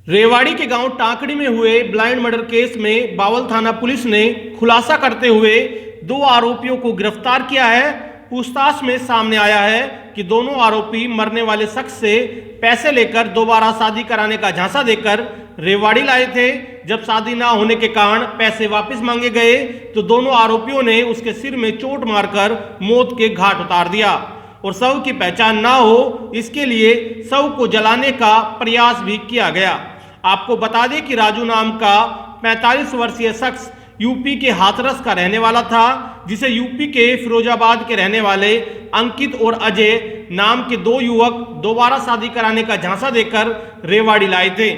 रेवाड़ी के गांव टाकड़ी में हुए ब्लाइंड मर्डर केस में बावल थाना पुलिस ने खुलासा करते हुए 2 आरोपियों को गिरफ्तार किया है। पूछताछ में सामने आया है कि दोनों आरोपी मरने वाले शख्स से पैसे लेकर दोबारा शादी कराने का झांसा देकर रेवाड़ी लाए थे। जब शादी ना होने के कारण पैसे वापस मांगे गए तो दोनों आरोपियों ने उसके सिर में चोट मारकर मौत के घाट उतार दिया और शव की पहचान ना हो इसके लिए शव को जलाने का प्रयास भी किया गया। आपको बता दें कि राजू नाम का 45 वर्षीय शख्स यूपी के हाथरस का रहने वाला था, जिसे यूपी के फिरोजाबाद के रहने वाले अंकित और अजय नाम के 2 युवक दोबारा शादी कराने का झांसा देकर रेवाड़ी लाए थे।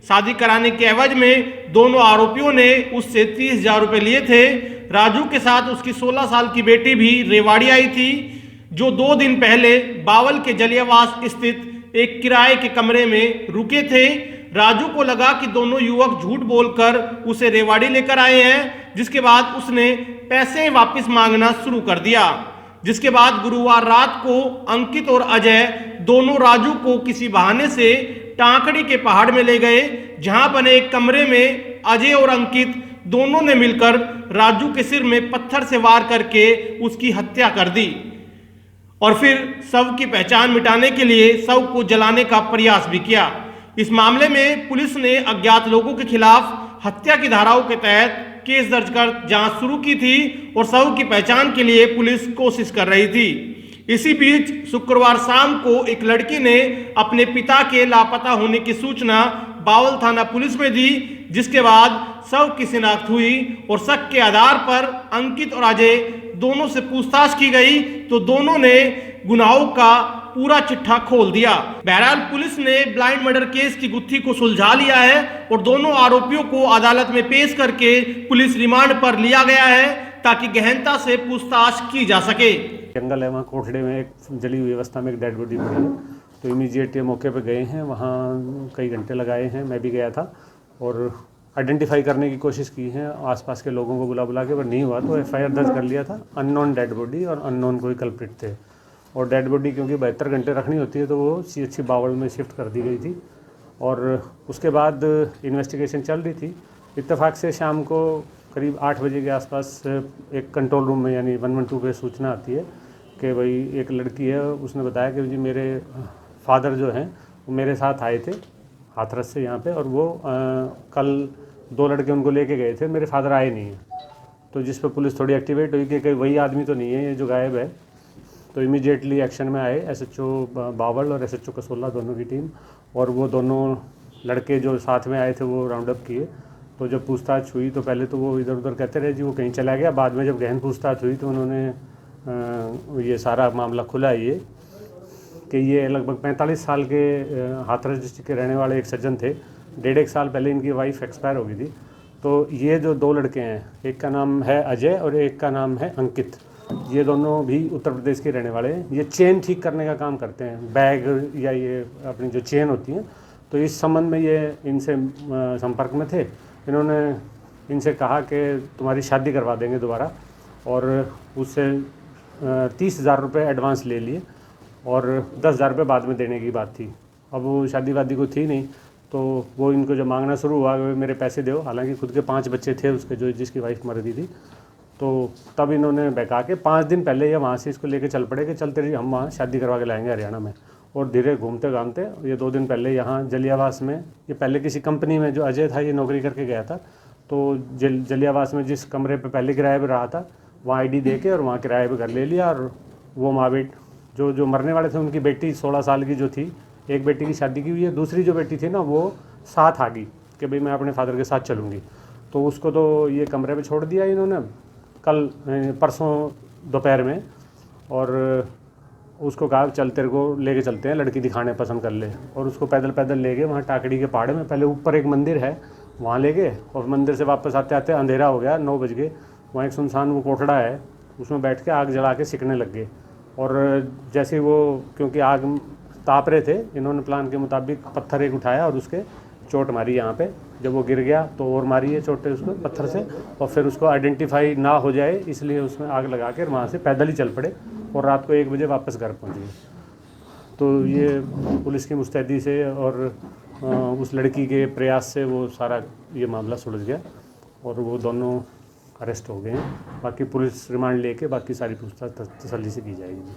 शादी कराने के एवज में दोनों आरोपियों ने उससे 30,000 रुपये लिए थे। राजू के साथ उसकी 16 साल की बेटी भी रेवाड़ी आई थी, जो 2 दिन पहले बावल के जलियावास स्थित एक किराए के कमरे में रुके थे। राजू को लगा कि दोनों युवक झूठ बोलकर उसे रेवाड़ी लेकर आए हैं, जिसके बाद उसने पैसे वापस मांगना शुरू कर दिया। जिसके बाद गुरुवार रात को अंकित और अजय दोनों राजू को किसी बहाने से टाकड़ी के पहाड़ में ले गए, जहां बने एक कमरे में अजय और अंकित दोनों ने मिलकर राजू के सिर में पत्थर से वार करके उसकी हत्या कर दी और फिर शव की पहचान मिटाने के लिए शव को जलाने का प्रयास भी किया। इस मामले में पुलिस ने अज्ञात लोगों के खिलाफ हत्या की धाराओं के तहत केस दर्ज कर जांच शुरू की थी और शव की पहचान के लिए पुलिस कोशिश कर रही थी। इसी बीच शुक्रवार शाम को एक लड़की ने अपने पिता के लापता होने की सूचना बावल थाना पुलिस में दी, जिसके बाद शव की शिनाख्त हुई और शक के आधार पर अंकित और अजय दोनों से पूछताछ की गई तो दोनों ने गुनाहों का पूरा चिट्ठा खोल दिया। बहरहाल पुलिस ने ब्लाइंड मर्डर केस की गुत्थी को सुलझा लिया है और दोनों आरोपियों को अदालत में पेश करके पुलिस रिमांड पर लिया गया है ताकि गहनता से पूछताछ की जा सके। जंगल है, वहाँ कोठड़े में एक जली हुई अवस्था में एक डेड बॉडी पड़ी है, तो इमीडिएट ये मौके पे गए हैं। वहाँ कई घंटे लगाए हैं, मैं भी गया था और आइडेंटिफाई करने की कोशिश की है आसपास के लोगों को बुला के, पर नहीं हुआ तो एफआईआर दर्ज कर लिया था। अननोन डेड बॉडी और अननोन कोई कल्प्रिट थे और डेड बॉडी क्योंकि 72 घंटे रखनी होती है तो वो CHC बावल में शिफ्ट कर दी गई थी और उसके बाद इन्वेस्टिगेशन चल रही थी। इत्तेफाक से शाम को करीब 8 बजे के आसपास एक कंट्रोल रूम में यानी 112 पे सूचना आती है कि भाई एक लड़की है, उसने बताया कि जी मेरे फादर जो हैं वो मेरे साथ आए थे हाथरस से यहाँ पे और वो कल 2 लड़के उनको लेके गए थे, मेरे फादर आए नहीं हैं। तो जिस पर पुलिस थोड़ी एक्टिवेट हुई कि वही आदमी तो नहीं है ये जो गायब है, तो इमीडिएटली एक्शन में आए SHO बावल और SHO कसोला दोनों की टीम, और वो दोनों लड़के जो साथ में आए थे वो राउंड अप किए। तो जब पूछताछ हुई तो पहले तो वो इधर उधर कहते रहे जी वो कहीं चला गया, बाद में जब गहन पूछताछ हुई तो उन्होंने ये सारा मामला खुला ये कि ये लगभग 45 साल के हाथरस डिस्ट्रिक्ट के रहने वाले एक सज्जन थे। 1.5 साल पहले इनकी वाइफ एक्सपायर हो गई थी। तो ये जो 2 लड़के हैं, एक का नाम है अजय और एक का नाम है अंकित, ये दोनों भी उत्तर प्रदेश के रहने वाले हैं। ये चेन ठीक करने का काम करते हैं, बैग या ये अपनी जो चेन होती हैं। तो इस संबंध में ये इनसे संपर्क में थे। इन्होंने इनसे कहा कि तुम्हारी शादी करवा देंगे दोबारा और उससे 30,000 रुपये एडवांस ले लिए और 10,000 रुपये बाद में देने की बात थी। अब वो शादी वादी को थी नहीं तो वो इनको जब मांगना शुरू हुआ मेरे पैसे दो, हालांकि खुद के 5 बच्चे थे उसके जो जिसकी वाइफ मर गई थी। तो तब इन्होंने बहका के 5 दिन पहले ये वहाँ से इसको लेके चल पड़े कि चलते रहिए हम वहाँ शादी करवा के लाएंगे हरियाणा में। और धीरे घूमते घामते ये 2 दिन पहले यहाँ जलियावास में, ये पहले किसी कंपनी में जो अजय था ये नौकरी करके गया था, तो जलियावास में जिस कमरे पे पहले किराए पे रहा था वहाँ ID दे के और वहाँ किराए पे घर ले लिया। और वो माँ बेट जो मरने वाले थे उनकी बेटी 16 साल की जो थी, एक बेटी की शादी की हुई है, दूसरी जो बेटी थी ना वो साथ आ गई कि भाई मैं अपने फादर के साथ चलूँगी। तो उसको तो ये कमरे पे छोड़ दिया इन्होंने कल परसों दोपहर में और उसको कहा चल तेरे को लेके चलते हैं, लड़की दिखाने पसंद कर ले। और उसको पैदल पैदल ले गए वहाँ टाकड़ी के पहाड़ में। पहले ऊपर एक मंदिर है वहाँ ले गए और मंदिर से वापस आते आते अंधेरा हो गया, 9 बज गए। वहाँ एक सुनसान वो कोठड़ा है, उसमें बैठ के आग जला के सिकने लग गए। और जैसे वो क्योंकि आग ताप रहे थे, इन्होंने प्लान के मुताबिक पत्थर एक उठाया और उसके चोट मारी यहाँ पे। जब वो गिर गया तो और मारी है चोटें उसको पत्थर से, और फिर उसको आइडेंटिफाई ना हो जाए इसलिए उसमें आग लगा के वहाँ से पैदल ही चल पड़े और रात को 1 बजे वापस घर पहुँच गए। तो ये पुलिस की मुस्तैदी से और उस लड़की के प्रयास से वो सारा ये मामला सुलझ गया और वो दोनों अरेस्ट हो गए हैं। बाकी पुलिस रिमांड लेके बाकी सारी पूछताछ तसल्ली से की जाएगी।